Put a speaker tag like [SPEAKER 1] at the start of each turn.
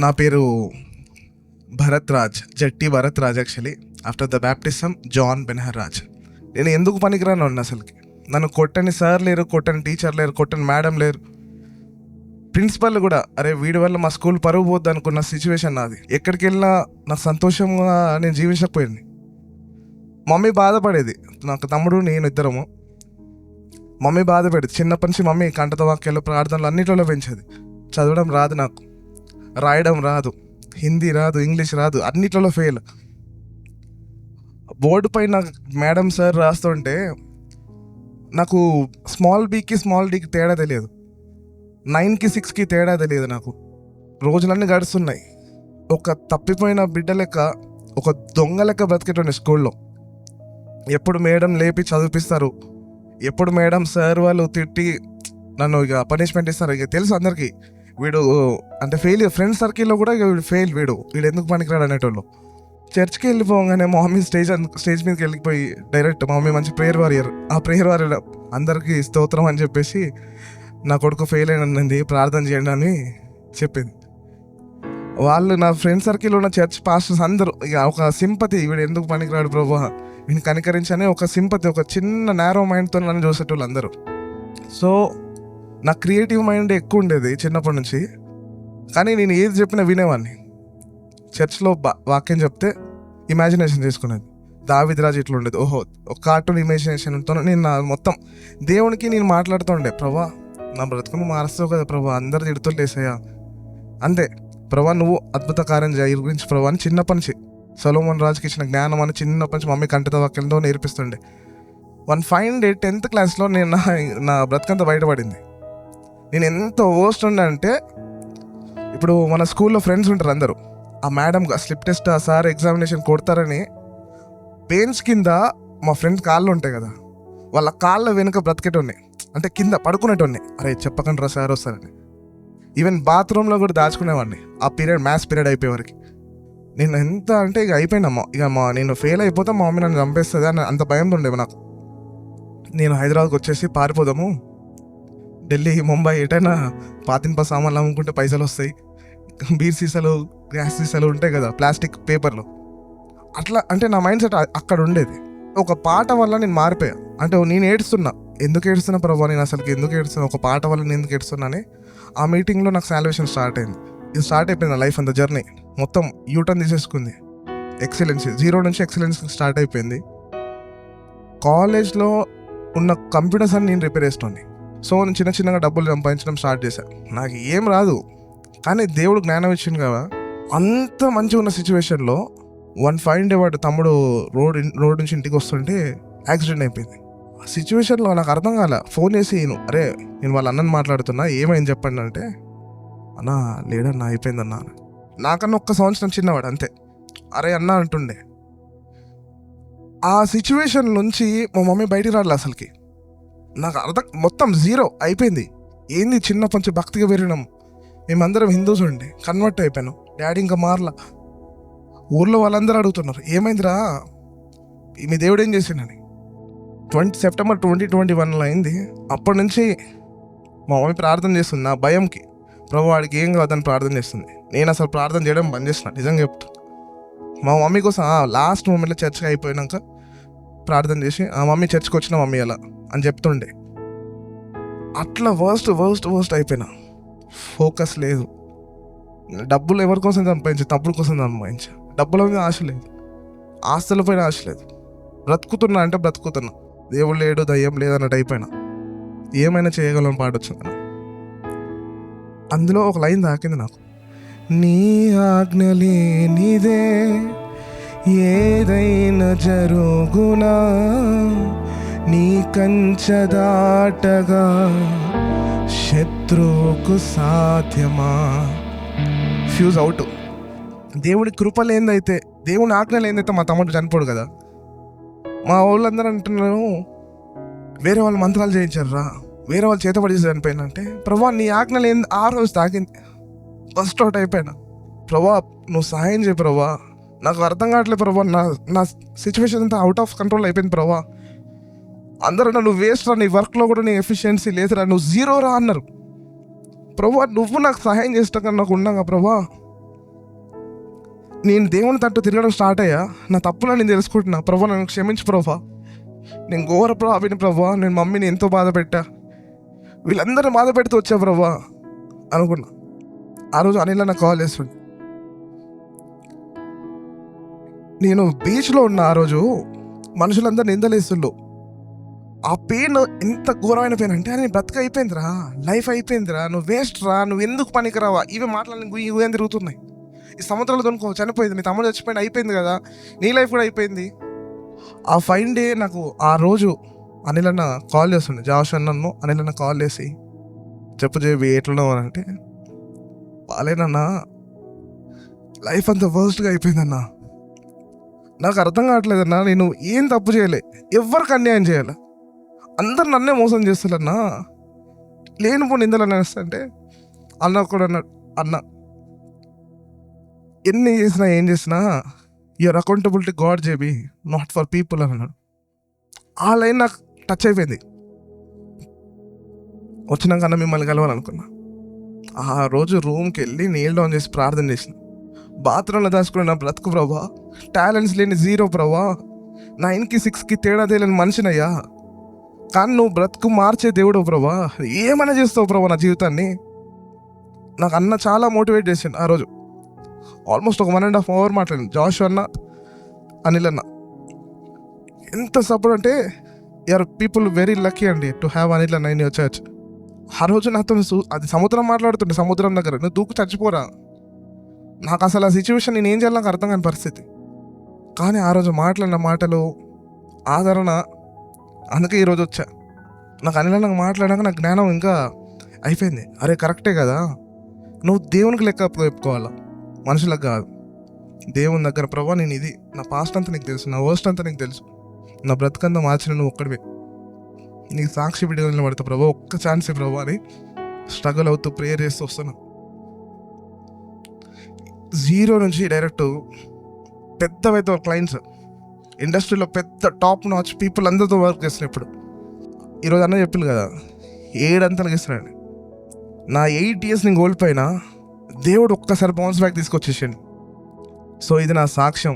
[SPEAKER 1] నా పేరు Bharat Raj, Jatti Bharat Raj. Actually after the baptism John Benhur Raj. నేను ఎందుకు పనికిరాను అండి అసలుకి. నన్ను కొట్టని సార్ లేరు, కొట్టని టీచర్ లేరు, కొట్టని మేడం లేరు, ప్రిన్సిపల్ కూడా అరే వీడి వల్ల మా స్కూల్ పరువు పోద్ది అనుకున్న సిచ్యువేషన్ నాది. ఎక్కడికి వెళ్ళినా నాకు సంతోషంగా నేను జీవించకపోయింది. మమ్మీ బాధపడేది, నాకు తమ్ముడు నేను ఇద్దరము. మమ్మీ బాధపడేది చిన్నప్పటి నుంచి. మమ్మీ కంటత వాక్యాలు ప్రార్థనలు అన్నిటిలో పెంచేది. చదవడం రాదు నాకు, రాయడం రాదు, హిందీ రాదు, ఇంగ్లీష్ రాదు, అన్నిట్లలో ఫెయిల్. బోర్డు పైన మేడం సార్ రాస్తుంటే నాకు స్మాల్ బీకి స్మాల్ డీకి తేడా తెలియదు, 9కి 6కి తేడా తెలియదు నాకు. రోజులన్నీ గడుస్తున్నాయి. ఒక తప్పిపోయిన బిడ్డ లెక్క, ఒక దొంగ లెక్క బ్రతికేటండి స్కూల్లో. ఎప్పుడు మేడం లేపి చదివిపిస్తారు, ఎప్పుడు మేడం సార్ వాళ్ళు తిట్టి నన్ను ఇక పనిష్మెంట్ ఇస్తారు. ఇక తెలుసు అందరికీ వీడు అంటే ఫెయిల్. ఫ్రెండ్స్ సర్కిల్లో కూడా వీడు ఫెయిల్, వీడు ఎందుకు పనికిరాడు అనేటోళ్ళు. చర్చ్కి వెళ్ళిపోగానే మా మమ్మీ స్టేజ్ మీదకి వెళ్ళిపోయి డైరెక్ట్ మా మమ్మీ మంచి ప్రేయర్ వారియర్, ఆ ప్రేయర్ వారియర్ అందరికీ స్తోత్రం అని చెప్పేసి నా కొడుకు ఫెయిల్ అయినది ప్రార్థన చేయండి అని చెప్పింది. వాళ్ళు నా ఫ్రెండ్ సర్కిల్లో ఉన్న చర్చ్ పాస్టర్స్ అందరూ ఇక ఒక సింపతి, వీడు ఎందుకు పనికిరాడు ప్రభా, వీడిని కనికరించని ఒక సింపతి, ఒక చిన్న నేరో మైండ్తో నన్ను చూసేటోళ్ళు అందరూ. సో నా క్రియేటివ్ మైండ్ ఎక్కువ ఉండేది చిన్నప్పటి నుంచి. కానీ నేను ఏది చెప్పినా వినేవాడిని. చర్చ్లో వాక్యం చెప్తే ఇమాజినేషన్ చేసుకునేది. దావీదు రాజు ఇట్లా ఉండేది, ఓహో ఒక కార్టూన్ ఇమాజినేషన్తో నేను నా మొత్తం దేవునికి నేను మాట్లాడుతూ ఉండే, ప్రభా నా బ్రతుకును మారుస్తావు కదా ప్రభా, అందరు తిడుతూ లేసయ్యా అంతే ప్రభా, నువ్వు అద్భుత కార్యం చేయ గురించి ప్రభా అని చిన్నప్పటి నుంచి. సొలొమోన్ రాజుకి ఇచ్చిన జ్ఞానం అని చిన్నప్పటి నుంచి మమ్మీ కంటత వాక్యంతో నేర్పిస్తుండే. వన్ ఫైన్ డే 10th క్లాస్లో నేను నా బ్రతుకంతా బయటపడింది. నేను ఎంత వర్స్ట్ ఉండే అంటే, ఇప్పుడు మన స్కూల్లో ఫ్రెండ్స్ ఉంటారు అందరూ, ఆ మేడం స్లిప్ టెస్ట్ ఆ సార్ ఎగ్జామినేషన్ కొడతారని బెంచ్ కింద మా ఫ్రెండ్స్ కాళ్ళు ఉంటాయి కదా, వాళ్ళ కాళ్ళ వెనుక బ్రతికేటోని, అంటే కింద పడుకునేటోని. అరే చెప్పకండి రా సార్ వస్తారని. ఈవెన్ బాత్రూంలో కూడా దాచుకునేవాడిని ఆ పీరియడ్, మ్యాథ్స్ పీరియడ్ అయిపోయేవరకు. నేను ఎంత అంటే ఇక అయిపోయినమ్మా, ఇక నేను ఫెయిల్ అయిపోతే మా మమ్మీ నన్ను చంపేస్తుంది అని అంత భయంతో ఉండేవి నాకు. నేను హైదరాబాద్కి వచ్చేసి పారిపోదాము, ఢిల్లీ ముంబై ఎటైనా పాతింప సామాన్లు అమ్ముకుంటే పైసలు వస్తాయి, బీర్ సీసాలు గ్యాస్ సీసాలు ఉంటాయి కదా ప్లాస్టిక్ పేపర్లు, అట్లా అంటే నా మైండ్ సెట్ అక్కడ ఉండేది. ఒక పాట వల్ల నేను మారిపోయా. అంటే నేను ఏడుస్తున్నా, ఎందుకు ఏడుస్తున్నా ప్రభా, నేను అసలుకి ఎందుకు ఏడుస్తున్నా, ఒక పాట వల్ల నేను ఎందుకు ఏడుస్తున్నా అని. ఆ మీటింగ్లో నాకు సాల్వేషన్ స్టార్ట్ అయింది. ఇది స్టార్ట్ అయిపోయింది నా లైఫ్ అంత జర్నీ మొత్తం యూటర్న్ తీసేసుకుంది. ఎక్సలెన్స్ 0 నుంచి ఎక్సలెన్స్ స్టార్ట్ అయిపోయింది. కాలేజ్లో ఉన్న కంప్యూటర్స్ అని నేను రిపేర్ చేస్తుంది. సో నేను చిన్నగా డబ్బులు సంపాదించడం స్టార్ట్ చేశాను. నాకు ఏం రాదు, కానీ దేవుడు జ్ఞానం ఇచ్చింది కదా. అంత మంచిగా ఉన్న సిచ్యువేషన్లో వన్ ఫైన్ డే వాడు తమ్ముడు రోడ్ నుంచి ఇంటికి వస్తుంటే యాక్సిడెంట్ అయిపోయింది. ఆ సిచ్యువేషన్లో నాకు అర్థం కాలే. ఫోన్ చేసి అరే నేను వాళ్ళ అన్నని మాట్లాడుతున్నా, ఏమైంది చెప్పండి అంటే, అన్న లేడన్నా అయిపోయిందన్నా. నాకన్నా 1 సంవత్సరం చిన్నవాడు అంతే. అరే అన్న అంటుండే. ఆ సిచ్యువేషన్ నుంచి మా మమ్మీ బయటికి రాలే అసలుకి. నాకు అర్థం మొత్తం 0 అయిపోయింది. ఏంది చిన్నప్పటి నుంచి భక్తిగా పెరిగినాం, మేమందరం హిందూస్ ఉండి కన్వర్ట్ అయిపోయాను. డాడీ ఇంకా మారలా. ఊర్లో వాళ్ళందరూ అడుగుతున్నారు ఏమైందిరా మీ దేవుడు ఏం చేసిండని. సెప్టెంబర్ 2021 అయింది. అప్పటి నుంచి మా మమ్మీ ప్రార్థన చేస్తుంది నా భయంకి. ప్రభు వాడికి ఏం కాదని ప్రార్థన చేస్తుంది. నేను అసలు ప్రార్థన చేయడం బంద్ చేసిన, నిజంగా చెప్తా. మా మమ్మీ కోసం లాస్ట్ మూమెంట్లో చర్చ్కి అయిపోయినాక ప్రార్థన చేసి ఆ మమ్మీ చర్చ్కి వచ్చిన మమ్మీ అలా అని చెప్తుండే. అట్లా వర్స్ట్ అయిపోయినా. ఫోకస్ లేదు. డబ్బులు ఎవరి కోసం సంపాదించు, తప్పుడు కోసం సంపాదించు. డబ్బుల మీద ఆశ లేదు, ఆస్తుల పైన ఆశ లేదు. బ్రతుకుతున్నా అంటే బ్రతుకుతున్నా, దేవుడు లేడు దయ్యం లేదన్నట్టు అయిపోయినా. ఏమైనా చేయగలను పాడొచ్చు. అందులో ఒక లైన్ దాకింది నాకు, నీ ఆజ్ఞ లేనిదే ఏదైనా జరుగునా, నీ కంచె దాటగా శత్రువుకు సాధ్యమా. Fuse out. దేవుడి కృప లేనిదైతే, దేవుని ఆజ్ఞ లేనిదైతే మా తమ్ముడు చనిపోడు కదా. మా వాళ్ళందరూ అంటున్నారు వేరే వాళ్ళు మంత్రాలు చేయించారా, వేరే వాళ్ళు చేతబడి చేసి చనిపోయినా అంటే, ప్రభా నీ ఆజ్ఞ లేని ఆ రోజు తాకింది. బస్ట్ అవుట్ అయిపోయినా. ప్రభా నువ్వు సహాయం చేయి ప్రభా, నాకు అర్థం కావట్లేదు ప్రభా, నా సిచ్యువేషన్ అంతా అవుట్ ఆఫ్ కంట్రోల్ అయిపోయింది ప్రభా. అందరూ నువ్వు వేస్ట్ రా, నీ వర్క్లో కూడా నీ ఎఫిషియన్సీ లేదురా, నువ్వు 0 రా అన్నారు. ప్రభా నువ్వు నాకు సహాయం చేస్తాక నాకు ఉన్నాగా ప్రభా, నేను దేవుని తట్టు తిరగడం స్టార్ట్ అయ్యా. నా తప్పులను నేను తెలుసుకుంటున్నా. ప్రభా నన్ను క్షమించు ప్రభా, నేను ఘోర ప్రావిని ప్రభా, నేను మమ్మీని ఎంతో బాధ పెట్టా, వీళ్ళందరినీ బాధ పెడుతూ వచ్చా ప్రభా అనుకున్నా. ఆ రోజు అనిల్ నాకు కాల్ చేస్తుండే. నేను బీచ్లో ఉన్న ఆ రోజు మనుషులందరూ నిందలేస్తుండ్రు. ఆ పెయిన్ ఎంత ఘోరమైన పెయిన్ అంటే, అని బ్రతక అయిపోయిందిరా, లైఫ్ అయిపోయిందిరా, నువ్వు వేస్ట్ రా, నువ్వు ఎందుకు పనికిరావా, ఇవి మాట్లాడి ఇవేం తిరుగుతున్నాయి. ఈ సముద్రంలో దొనుకో చనిపోయింది, మీ తమ్ముడు చచ్చిపోయింది, అయిపోయింది కదా, నీ లైఫ్ కూడా అయిపోయింది. ఆ ఫైన్ డే నాకు ఆ రోజు అనిల్ అన్న కాల్ చేస్తుండే, జాష్ అన్నను అనిల్ అన్న కాల్ చేసి, చెప్పు జేబీ ఎట్లనో అని అంటే, బాలేనన్నా లైఫ్ అంతా వర్స్ట్గా అయిపోయిందన్నా, నాకు అర్థం కావట్లేదన్నా, నేను ఏం తప్పు చేయలే, ఎవరికి అన్యాయం చేయాలి, అందరు నన్నే మోసం చేస్తారన్నా, లేనిపో నిందలు అనేస్తంటే అన్న కూడా అన్నాడు, అన్న ఎన్ని చేసినా ఏం చేసినా your accountability God JB, not for people అని అన్నాడు. ఆ లైన్ నాకు టచ్ అయిపోయింది. వచ్చినాక అన్న మిమ్మల్ని కలవాలనుకున్నా. ఆ రోజు రూమ్కి వెళ్ళి నీల్ డౌన్ చేసి ప్రార్థన చేసిన. బాత్రూంలో దాచుకునే నా బ్రతుకు ప్రభా, టాలెంట్స్ లేని జీరో ప్రభా, 9కి 6కి తేడా తెలియని మనిషినయ్యా, కానీ నువ్వు బ్రతుకు మార్చే దేవుడు ప్రభా, ఏమైనా చేస్తావు ప్రభా నా జీవితాన్ని. నాకు అన్న చాలా మోటివేట్ చేసిండు. ఆ రోజు ఆల్మోస్ట్ ఒక 1.5 hour మాట్లాడింది జాష్ అన్న, అనిల్ అన్న. ఎంత సపోర్ట్ అంటే, యూఆర్ పీపుల్ వెరీ లక్కీ అండి టు హ్యావ్ అనిల్ అన్న ఇన్ యువర్ చర్చ్. ఆ రోజు నాతో అది సముద్రం మాట్లాడుతుండే, సముద్రం దగ్గర నువ్వు దూకు చచ్చిపోరా. నాకు అసలు ఆ సిచ్యువేషన్ నేను ఏం చేయాలి నాకు అర్థం కాని పరిస్థితి. కానీ ఆ రోజు మాట్లాడిన మాటలు ఆదరణ, అందుకే ఈరోజు వచ్చా. నాకు అనిల్ నాకు మాట్లాడాక నాకు జ్ఞానం ఇంకా అయిపోయింది. అరే కరెక్టే కదా, నువ్వు దేవునికి లెక్క చెప్పుకోవాలా, మనుషులకు కాదు. దేవుని దగ్గర ప్రభా నేను ఇది, నా పాస్ట్ అంతా నీకు తెలుసు, నా వర్స్ట్ అంతా నీకు తెలుసు, నా బ్రతుకంతా మార్చిన నువ్వు ఒక్కడివే, నీకు సాక్షి బిడ్డగా నిలబడతా ప్రభా, ఒక్క ఛాన్స్ ప్రభా అని స్ట్రగుల్ అవుతూ ప్రేయర్ చేస్తూ వస్తున్నా. 0 నుంచి డైరెక్ట్ పెద్ద పెద్ద క్లయింట్స్, ఇండస్ట్రీలో పెద్ద టాప్ నాచ్ పీపుల్ అందరితో వర్క్ చేస్తున్నాను. ఇప్పుడు ఈరోజు అన్న చెప్పులు కదా 7 అంతలకు ఇస్తున్నాడు. నా 8 years నేను కోల్పోయినా దేవుడు ఒక్కసారి బౌన్స్ బ్యాక్ తీసుకొచ్చేసాడు. సో ఇది నా సాక్ష్యం.